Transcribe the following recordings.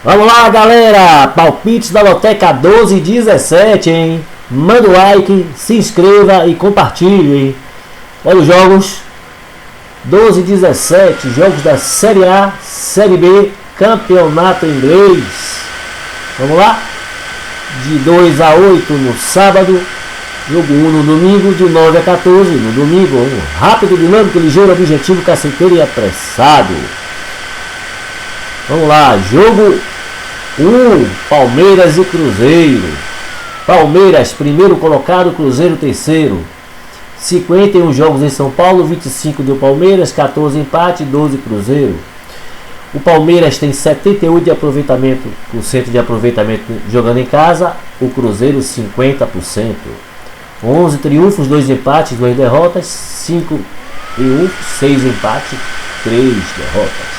Vamos lá, galera! Palpites da Loteca 12 e 17, hein? Manda o like, se inscreva e compartilhe, hein? Olha os jogos. 12 e 17, jogos da Série A, Série B, Campeonato Inglês. Vamos lá? De 2 a 8 no sábado. Jogo 1 no domingo, de 9 a 14 no domingo. Rápido, dinâmico, ligeiro, objetivo, caceteiro e apressado. Vamos lá, jogo 1, Palmeiras e Cruzeiro. Palmeiras, primeiro colocado, Cruzeiro, terceiro. 51 jogos em São Paulo, 25 do Palmeiras, 14 empate, 12 Cruzeiro. O Palmeiras tem 78% de aproveitamento, jogando em casa, o Cruzeiro 50%. 11 triunfos, 2 empates, 2 derrotas, 5 triunfos, 6 empates, 3 derrotas.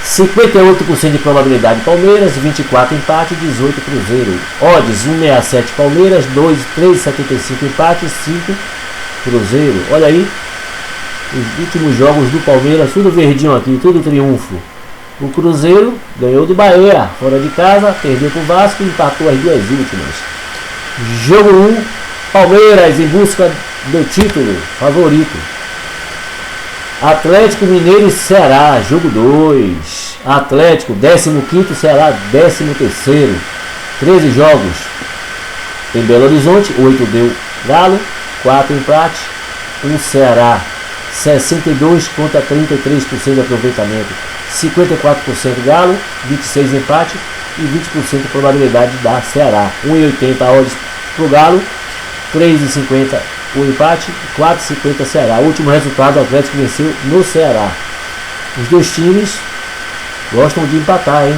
58% de probabilidade Palmeiras, 24 empate, 18 Cruzeiro. Odds 1,67 Palmeiras, 3,75 empate, 5 Cruzeiro. Olha aí os últimos jogos do Palmeiras, tudo verdinho aqui, tudo triunfo. O Cruzeiro ganhou do Bahia, fora de casa, perdeu para o Vasco e empatou as duas últimas. Jogo 1, Palmeiras em busca do título, favorito. Atlético Mineiro e Ceará, jogo 2. Atlético 15º, Ceará 13º. 13 jogos em Belo Horizonte, 8 deu Galo, 4 empate, 1 Ceará. 62 contra 33% de aproveitamento. 54% Galo, 26 empate e 20% de probabilidade da Ceará. 1,80 odds para o Galo, 3,50 o empate, 4,50 Ceará. O último resultado, o Atlético venceu no Ceará. Os dois times gostam de empatar, hein?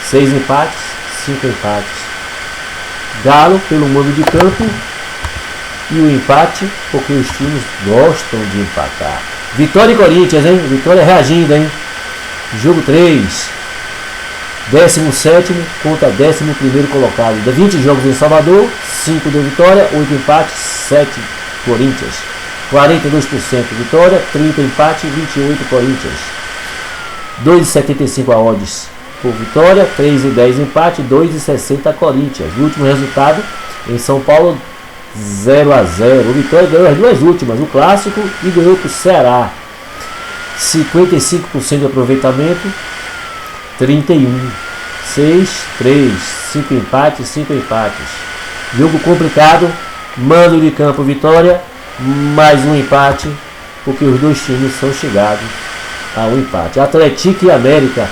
6 empates, 5 empates. Galo pelo mando de campo e o empate porque os times gostam de empatar. Vitória e Corinthians, hein? Vitória reagindo, hein? Jogo 3. 17º contra 11º colocado. 20 jogos em Salvador, 5 deu Vitória, 8 empates, 7 Corinthians. 42% Vitória, 30 empate, 28 Corinthians. 2,75 a odds por Vitória, 3,10 empate, 2,60 Corinthians. O último resultado em São Paulo, 0 a 0. O Vitória ganhou as duas últimas, o clássico, e ganhou para o Ceará. 55% de aproveitamento, 31, 6, 3, 5 empates, 5 empates. Jogo complicado, mando de campo Vitória, mais um empate, porque os dois times são chegados ao empate. Atlético e América,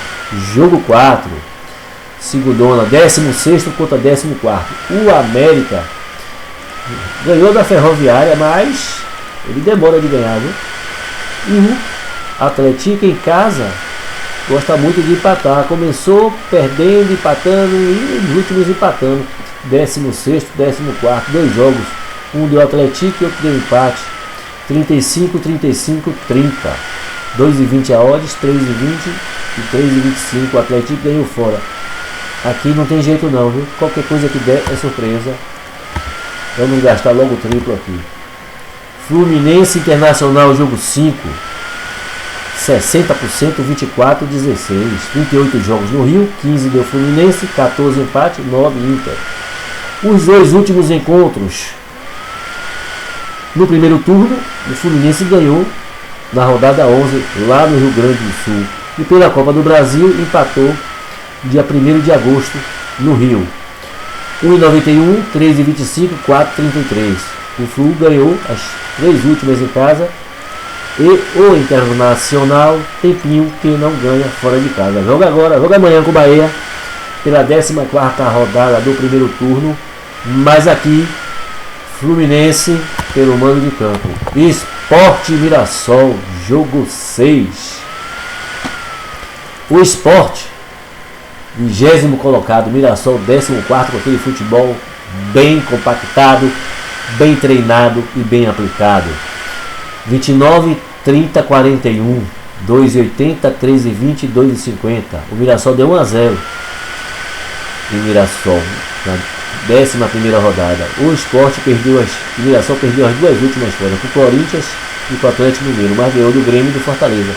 jogo 4. Segundona, 16º contra 14º. O América ganhou da Ferroviária, mas ele demora de ganhar, viu? E o Atlético em casa gosta muito de empatar. Começou perdendo, empatando e os últimos empatando. 16º, 14º, 2 jogos. Um deu Atlético e outro deu empate. 35, 35, 30. 2,20 a odds, 3,20 e 3,25. O Atlético ganhou fora. Aqui não tem jeito não, viu? Qualquer coisa que der é surpresa. Vamos gastar logo o triplo aqui. Fluminense Internacional, jogo 5. 60%, 24, 16. 38 jogos no Rio, 15 deu Fluminense, 14 empate, 9 Inter. Os dois últimos encontros. No primeiro turno, o Fluminense ganhou na rodada 11, lá no Rio Grande do Sul. E pela Copa do Brasil, empatou dia 1º de agosto, no Rio. 1,91, 3,25, 4,33. O Flu ganhou as 3 últimas em casa. E o Internacional, tempinho que não ganha fora de casa. Joga agora, joga amanhã com o Bahia, pela 14ª rodada do primeiro turno. Mas aqui, Fluminense pelo mando de campo. Sport Mirassol, jogo 6. O Sport, 20º colocado, Mirassol 14º, com aquele futebol bem compactado, bem treinado e bem aplicado. 29, 30, 41, 2,80, 13,20, 2,50. O Mirassol deu 1 a 0. E o Mirassol, na 11ª rodada. O Sport perdeu o Mirassol perdeu as duas últimas fora, para o Corinthians e para o Atlético Mineiro, mas ganhou do Grêmio e do Fortaleza.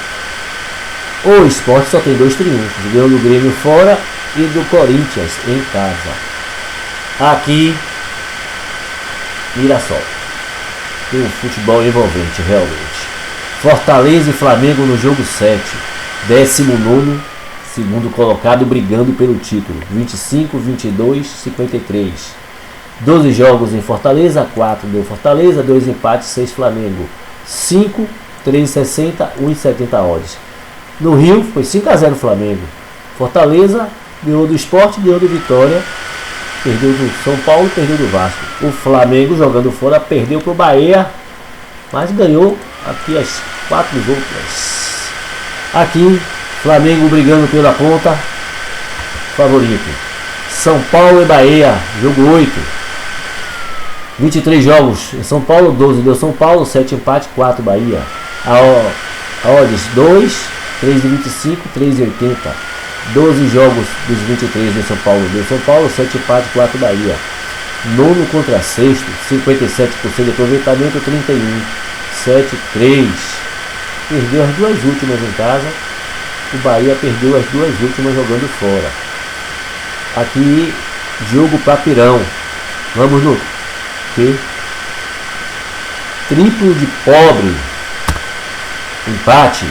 O Sport só tem 2 triunfos, ganhou do Grêmio fora e do Corinthians em casa. Aqui, Mirassol. Tem um futebol envolvente, realmente. Fortaleza e Flamengo no jogo 7. 19º, segundo colocado, brigando pelo título. 25, 22, 53. 12 jogos em Fortaleza, 4 deu Fortaleza, 2 empates, 6 Flamengo. 5, 3,60, 1,70 odds. No Rio foi 5-0 Flamengo. Fortaleza ganhou do Sport, ganhou do Vitória. Perdeu do São Paulo, perdeu do Vasco. O Flamengo jogando fora perdeu para o Bahia, mas ganhou aqui as 4 outras. Aqui, Flamengo brigando pela ponta, favorito. São Paulo e Bahia, jogo 8. 23 jogos em São Paulo, 12 deu São Paulo, 7 empate, 4 Bahia. A odds 2, 3,25, 3,80. 12 jogos dos 23 de São Paulo, deu São Paulo, 7 empate, 4 Bahia. Nono contra sexto, 57% de aproveitamento, 31, 7-3. Perdeu as 2 últimas em casa. O Bahia perdeu as 2 últimas jogando fora. Aqui, jogo papirão. Vamos no que? Triplo de pobre. Empate.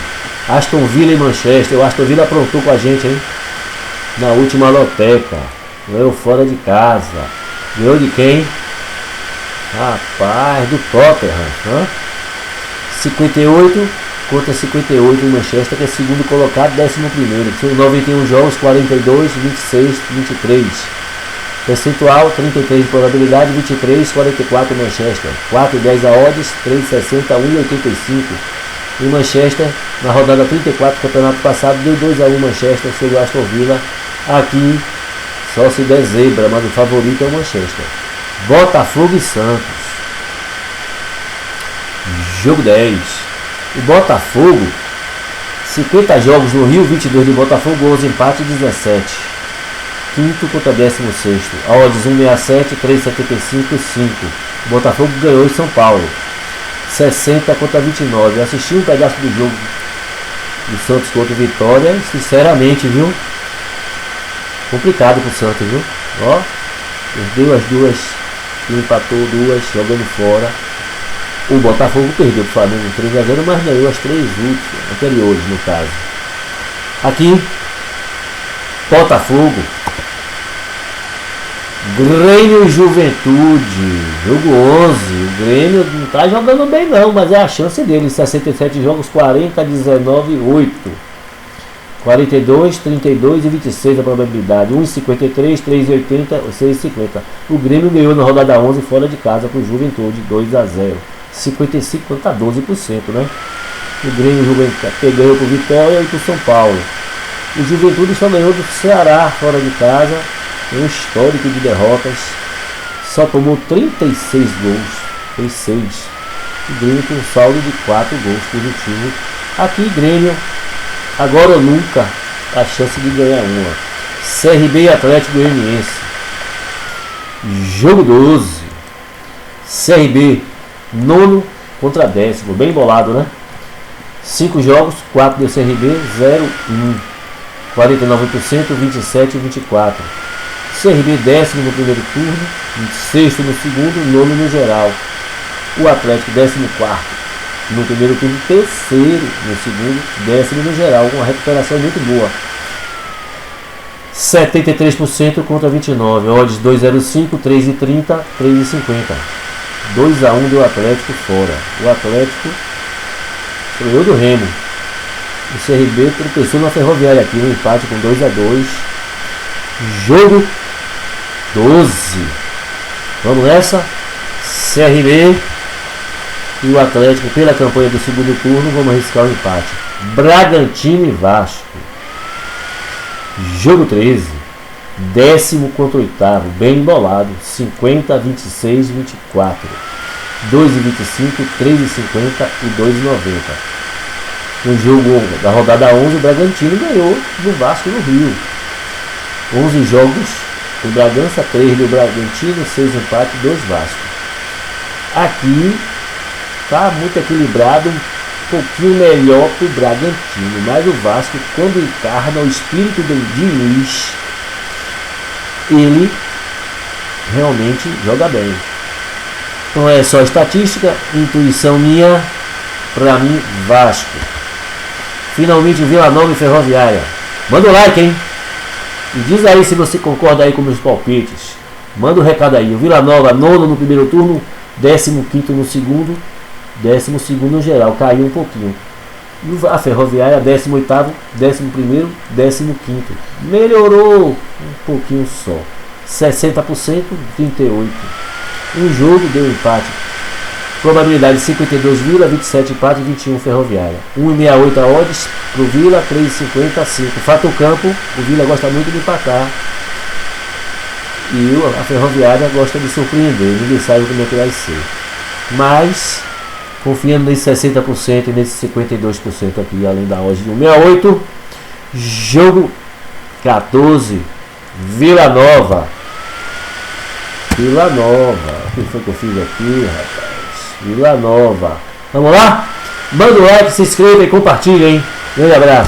Aston Villa e Manchester. O Aston Villa aprontou com a gente, hein? Na última loteca. Ganhou fora de casa. Ganhou de quem? Rapaz, do Tottenham. 58 contra 58 em Manchester, que é segundo colocado, 11º. São 91 jogos, 42, 26, 23. Percentual, 33 de probabilidade, 23, 44 em Manchester. 4,10 a odds, 3,60, 1,85. Em Manchester, na rodada 34 do campeonato passado, deu 2-1 Manchester sobre o Aston Villa. Aqui, só se der zebra, mas o favorito é o Manchester. Botafogo e Santos. Jogo 10. O Botafogo, 50 jogos no Rio, 22 de Botafogo, 11 empate, 17. Quinto contra 16º. A odds 1,67, 3,75, 5. O Botafogo ganhou em São Paulo. 60 contra 29. Eu assisti um pedaço do jogo do Santos contra o Vitória. Sinceramente, viu? Complicado pro Santos, viu? Ó, perdeu as 2, empatou 2, jogando fora. O Botafogo perdeu pro Flamengo 3-0, mas ganhou as 3 últimas, anteriores no caso. Aqui, Botafogo, Grêmio e Juventude, jogo 11. O Grêmio não tá jogando bem não, mas é a chance dele. 67 jogos, 40, 19, 8. 42, 32 e 26 a probabilidade. 1,53, 3,80, 6,50. O Grêmio ganhou na rodada 11 fora de casa para o Juventude, 2-0. 55 contra 12%, né? O Grêmio ganhou para o Vitória e para o São Paulo. O Juventude só ganhou do Ceará fora de casa. Um histórico de derrotas. Só tomou 36 gols. Fez 6. O Grêmio com um saldo de 4 gols positivo. Aqui Grêmio, agora ou nunca, a chance de ganhar uma. CRB e Atlético Goianiense. Jogo 12. CRB, 9º contra 10º. Bem bolado, né? 5 jogos, 4 do CRB, 0-1. 49%, 27 e 24. CRB 10º no primeiro turno, 6º no segundo, 9º no geral. O Atlético 14º no primeiro turno, 3º no segundo, 10º no geral, com uma recuperação muito boa. 73% contra 29, odds 2,05, 3,30, 3,50. 2-1 do Atlético fora. O Atlético ganhou do Remo. O CRB tropeçou na Ferroviária aqui, um empate com 2-2. Jogo 12. Vamos nessa. CRB e o Atlético pela campanha do segundo turno. Vamos arriscar o empate. Bragantino e Vasco. Jogo 13. 10º contra 8º. Bem embolado. 50, 26, 24. 2,25, 3,50 e 2,90. No jogo da rodada 11, o Bragantino ganhou do Vasco no Rio. 11 jogos, o Bragança, 3 do Bragantino, 6 empates, 2 Vasco. Aqui está muito equilibrado, pouquinho melhor para o Bragantino, mas o Vasco, quando encarna o espírito do Diniz, ele realmente joga bem. Então é só estatística, intuição minha, para mim, Vasco. Finalmente Vila Nova e Ferroviária. Manda o like, hein? E diz aí se você concorda aí com meus palpites. Manda um recado aí. O Vila Nova, 9º no primeiro turno, 15º no segundo, 12º no geral. Caiu um pouquinho. E a Ferroviária, 18º, 11º, 15º. Melhorou um pouquinho só. 60%, 38%. Um jogo deu empate. Probabilidade 52 Vila, 27 empate, 21 Ferroviária. 1,68 a odds pro Vila, 3,50 a 5. Fato campo, o Vila gosta muito de empatar. E a Ferroviária gosta de surpreender. Ninguém sabe como é que vai ser. Mas, confiando nesse 60% e nesse 52% aqui, além da odds de 1,68. Jogo 14. Vila Nova. Vila Nova. O que foi que eu fiz aqui, rapaz? Vila Nova. Vamos lá? Manda o like, se inscreva e compartilha, hein? Grande abraço.